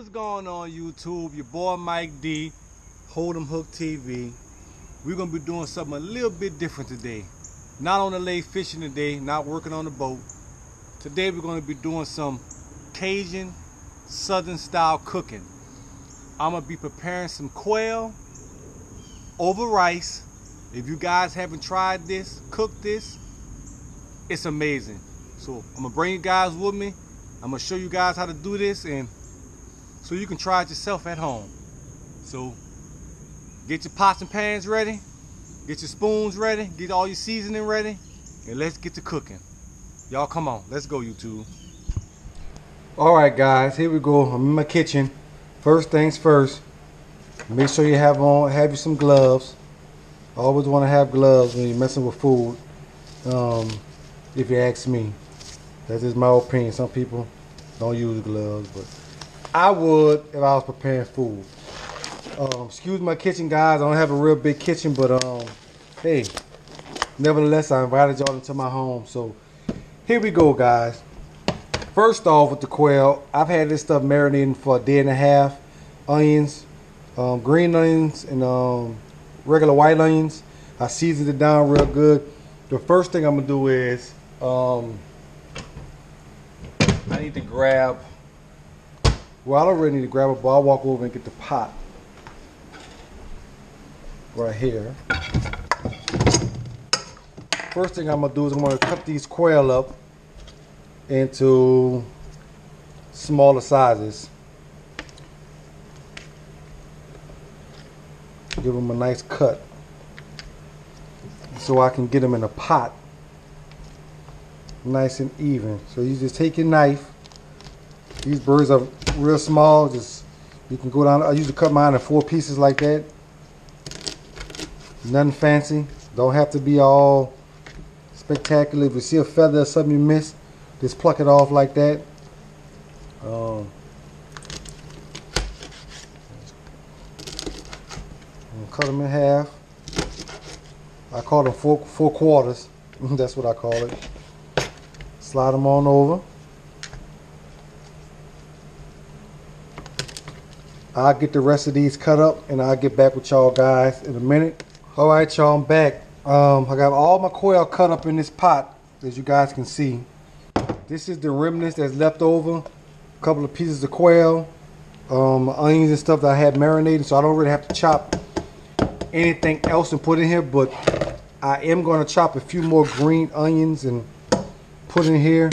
what's going on YouTube? Your boy Mike D, Hold'em Hook TV. We're gonna be doing something a little bit different today. Not on the lake fishing today, not working on the boat. Today we're gonna be doing some Cajun Southern style cooking. I'm gonna be preparing some quail over rice. If you guys haven't tried this, cooked this, it's amazing. So I'm gonna bring you guys with me. I'm gonna show you guys how to do this, and so you can try it yourself at home. So get your pots and pans ready, get your spoons ready, get all your seasoning ready, and let's get to cooking. Y'all come on, let's go YouTube. Alright guys, here we go. I'm in my kitchen. First things first, make sure you have you some gloves. Always want to have gloves when you're messing with food. If you ask me. That's just my opinion. Some people don't use gloves, but I would if I was preparing food. Excuse my kitchen, guys. I don't have a real big kitchen, but hey, nevertheless, I invited y'all into my home. So here we go, guys. First off, with the quail, I've had this stuff marinating for a day and a half. Onions, green onions, and regular white onions. I seasoned it down real good. The first thing I'm gonna do is I need to grab, well, I don't really need to grab it, but I'll walk over and get the pot right here. First thing I'm going to do is I'm going to cut these quail up into smaller sizes. Give them a nice cut so I can get them in a pot nice and even. So you just take your knife. These birds are real small. Just you can go down. I usually cut mine in 4 pieces like that. Nothing fancy. Don't have to be all spectacular. If you see a feather or something you missed, just pluck it off like that. Cut them in half. I call them four quarters. That's what I call it. Slide them on over. I'll get the rest of these cut up and I'll get back with y'all guys in a minute. Alright y'all, I'm back. I got all my quail cut up in this pot, as you guys can see. This is the remnants that's left over. A couple of pieces of quail, onions and stuff that I had marinated, so I don't really have to chop anything else and put in here, but I am going to chop a few more green onions and put in here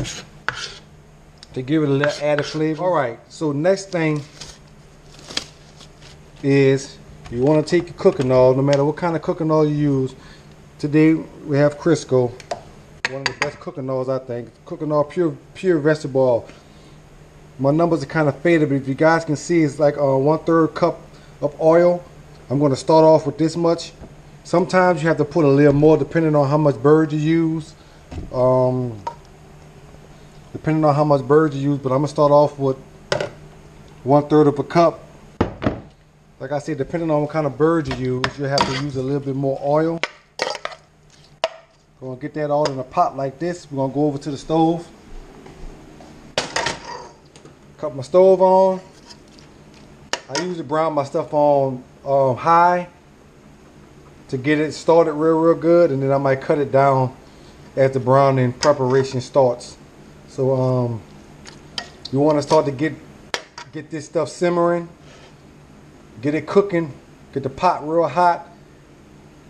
to give it a little added flavor. Alright, so next thing is you want to take your cooking oil, no matter what kind of cooking oil you use. Today we have Crisco, one of the best cooking oils I think. Cooking oil, pure vegetable oil. My numbers are kind of faded, but if you guys can see, it's like 1/3 cup of oil. I'm going to start off with this much. Sometimes you have to put a little more depending on how much bird you use. Depending on how much bird you use, but I'm gonna start off with 1/3 of a cup. Like I said, depending on what kind of bird you use, you have to use a little bit more oil. Gonna get that all in a pot like this. We're gonna go over to the stove. Cut my stove on. I usually brown my stuff on high to get it started real good, and then I might cut it down as the browning preparation starts. So you want to start to get this stuff simmering, get it cooking, get the pot real hot,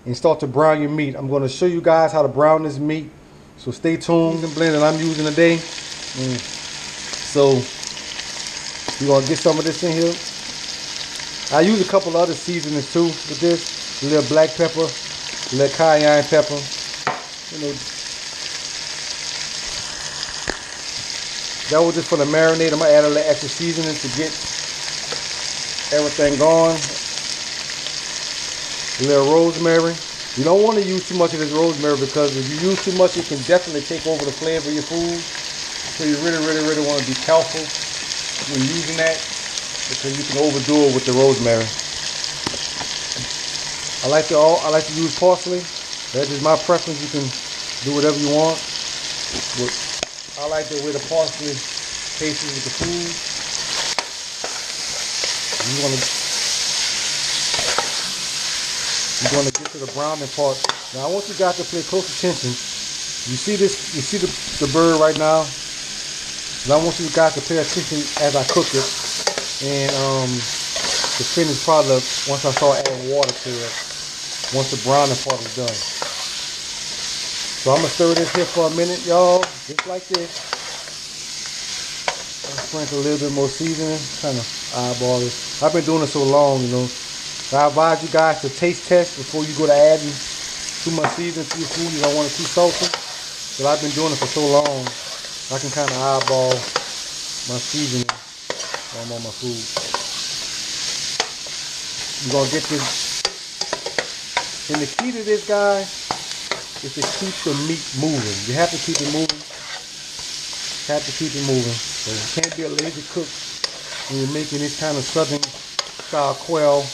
and start to brown your meat. I'm going to show you guys how to brown this meat, so stay tuned. The blend that I'm using today, so you're going to get some of this in here. I use a couple other seasonings too with this, a little black pepper, a little cayenne pepper, you know. That was just for the marinade. I'm going to add a little extra seasoning to get everything going. A little rosemary. You don't want to use too much of this rosemary, because if you use too much, it can definitely take over the flavor of your food. So you really want to be careful when using that, because you can overdo it with the rosemary. I like to use parsley. That's just my preference. You can do whatever you want. But I like the way the parsley tastes with the food. You're gonna get to the browning part. Now I want you guys to pay close attention. You see this? You see the bird right now? And I want you guys to pay attention as I cook it. And the finished product once I start adding water to it. Once the browning part is done. So I'm gonna stir this here for a minute, y'all. Just like this. I'll sprinkle a little bit more seasoning. Kind of eyeball it. I've been doing it so long, you know. So I advise you guys to taste test before you go to adding too much seasoning to your food. You don't want it too salty. But I've been doing it for so long, I can kind of eyeball my seasoning while I'm on my food. You're going to get this. And the key to this, guys, is to keep the meat moving. You have to keep it moving. You have to keep it moving. So you can't be a lazy cook when you're making this kind of southern style quail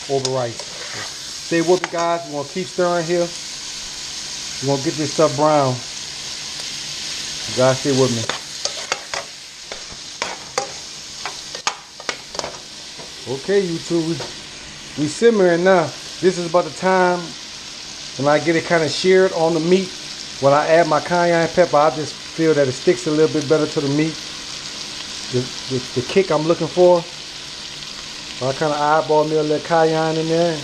over rice. So stay with me, guys. We're going to keep stirring here. We're going to get this stuff brown. You guys stay with me. Okay, YouTube, we simmering now. This is about the time when I get it kind of seared on the meat. When I add my cayenne pepper, I just feel that it sticks a little bit better to the meat. The kick I'm looking for. So I kind of eyeball me a little cayenne in there.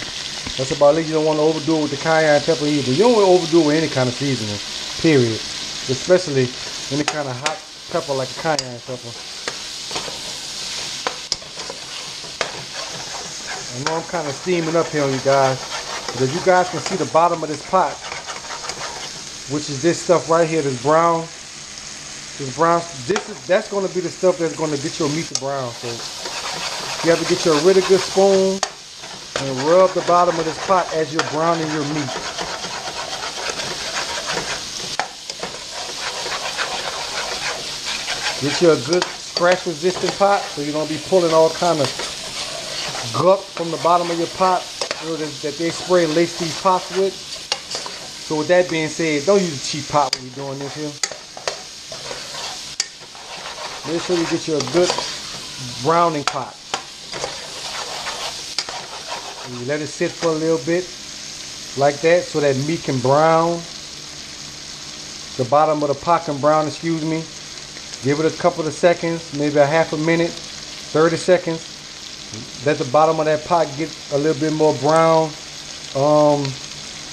That's about it. You don't want to overdo it with the cayenne pepper either. You don't want to overdo it with any kind of seasoning, period. Especially any kind of hot pepper like a cayenne pepper. I know I'm kind of steaming up here on you guys, but as you guys can see the bottom of this pot, which is this stuff right here, this brown, that's going to be the stuff that's going to get your meat to brown. So you have to get your really good spoon and rub the bottom of this pot as you're browning your meat. Get you a good scratch resistant pot so you don't be pulling all kind of guck from the bottom of your pot, you know, that they spray and lace these pots with. So with that being said, don't use a cheap pot when you're doing this here. Make sure you get you a good browning pot. And you let it sit for a little bit like that so that meat can brown. The bottom of the pot can brown, excuse me. Give it a couple of seconds, maybe a half a minute, 30 seconds. Let the bottom of that pot get a little bit more brown,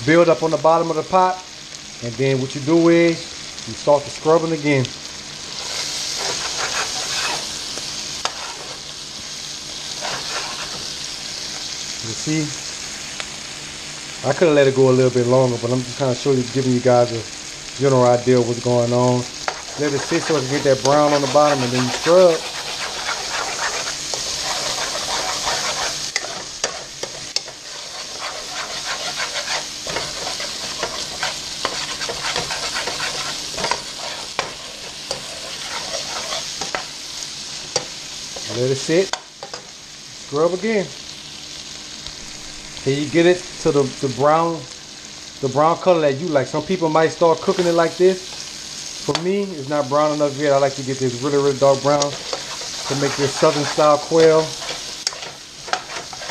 build up on the bottom of the pot, and then what you do is you start to scrubbing again. You see, I could have let it go a little bit longer, but I'm just kind of giving you guys a general idea of what's going on. Let it sit so it can get that brown on the bottom, and then you scrub. Let it sit. Scrub again. Till you get it to the brown color that you like. Some people might start cooking it like this. For me, it's not brown enough yet. I like to get this really, really dark brown to make this southern style quail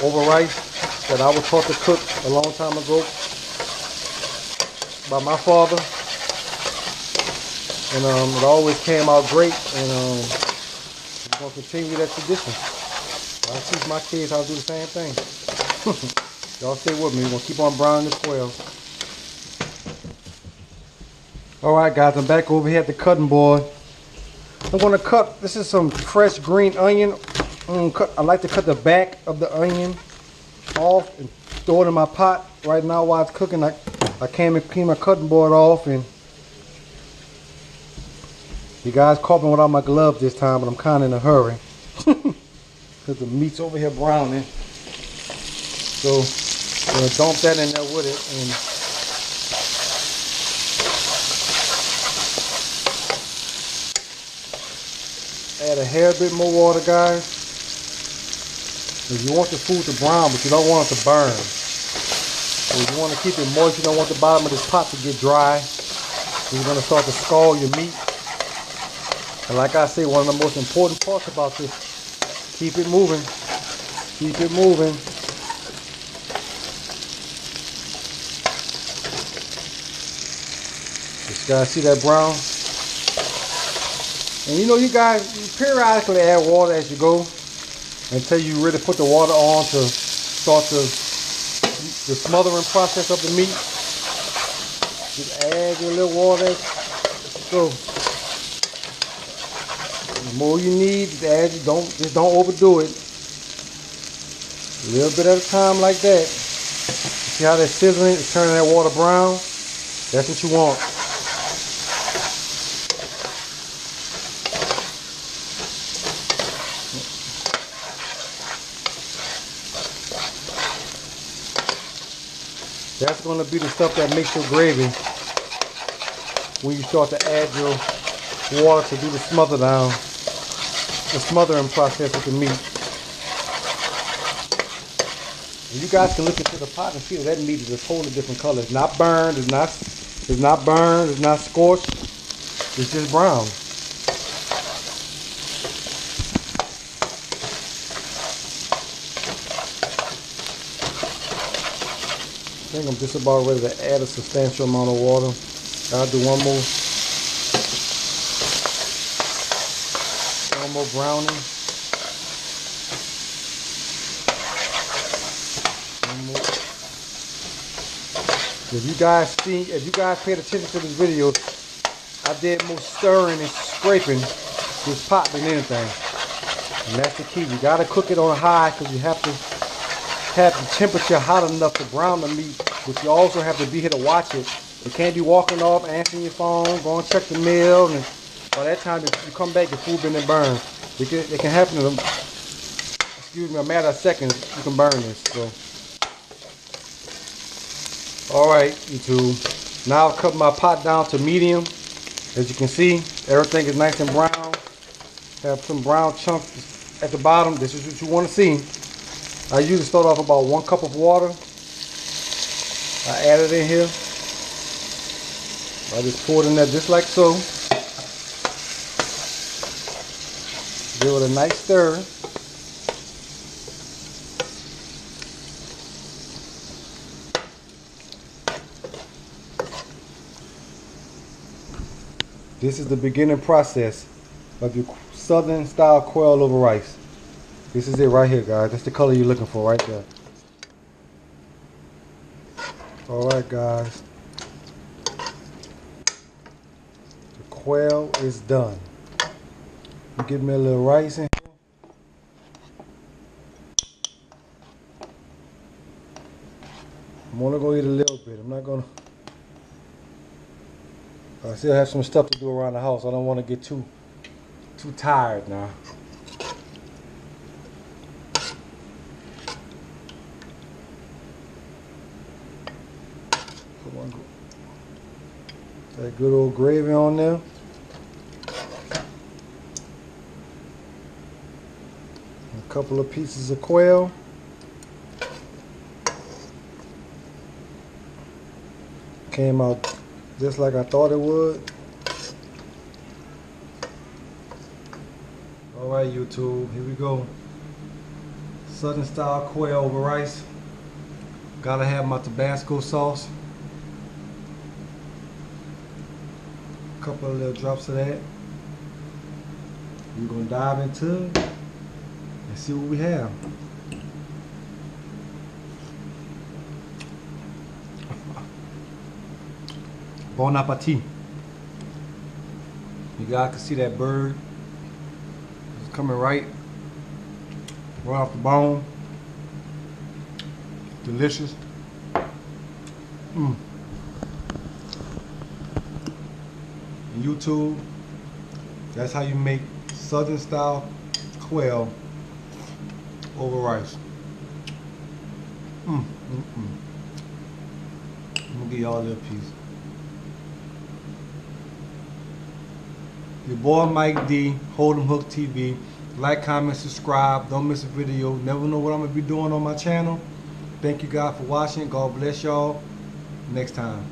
over rice that I was taught to cook a long time ago by my father. And it always came out great. And I'm going to continue that tradition. I teach my kids how to do the same thing. Y'all stay with me. We're going to keep on browning this quail. Alright guys, I'm back over here at the cutting board. I'm going to cut, this is some fresh green onion. I like to cut the back of the onion off and throw it in my pot. Right now while it's cooking, I came and cleaned my cutting board off, and you guys caught me without my gloves this time, but I'm kind of in a hurry. Because the meat's over here browning. So I'm going to dump that in there with it. And add a hair bit more water, guys. Because you want the food to brown, but you don't want it to burn. So you want to keep it moist. You don't want the bottom of this pot to get dry. So you're going to start to scald your meat. And like I say, one of the most important parts about this, keep it moving. Keep it moving. Just gotta see that brown. And you know, you guys periodically add water as you go until you really put the water on to start the smothering process of the meat. Just add your little water as you go. The more you need, just add. Just don't overdo it. A little bit at a time like that. See how that's sizzling? It's turning that water brown. That's what you want. That's going to be the stuff that makes your gravy when you start to add your water to do the smothering process with the meat. And you guys can look into the pot and see that meat is a totally different color. It's not burned, it's not burned, it's not scorched, it's just brown. I think I'm just about ready to add a substantial amount of water. I'll do one more browning. One more. If you guys paid attention to this video, I did more stirring and scraping this pot than anything. And that's the key. You gotta cook it on high because you have to have the temperature hot enough to brown the meat, but you also have to be here to watch it. You can't be walking off, answering your phone, going to check the mail, and by that time you come back, your food been burned. It can happen in a matter of seconds. You can burn this. So, all right, YouTube. Now I'll cut my pot down to medium. As you can see, everything is nice and brown. Have some brown chunks at the bottom. This is what you want to see. I usually start off about 1 cup of water. I add it in here. I just pour it in there just like so. Give it a nice stir. This is the beginning process of your Southern style quail over rice. This is it right here, guys. That's the color you're looking for right there. Alright, guys. The quail is done. You give me a little rice in here. I'm only going to eat a little bit. I'm not going to... I still have some stuff to do around the house. I don't want to get too tired now. That good old gravy on there. A couple of pieces of quail. Came out just like I thought it would. Alright, YouTube, here we go. Southern style quail over rice. Gotta have my Tabasco sauce. Couple of little drops of that. We're gonna dive into it and see what we have. Bon appetit. You guys can see that bird. It's coming right off the bone. Delicious. YouTube, that's how you make Southern style quail over rice. I'm gonna give y'all a little piece. Your boy Mike D, Hold'em Hook TV. Like, comment, subscribe. Don't miss a video. Never know what I'm gonna be doing on my channel. Thank you guys for watching. God bless y'all. Next time.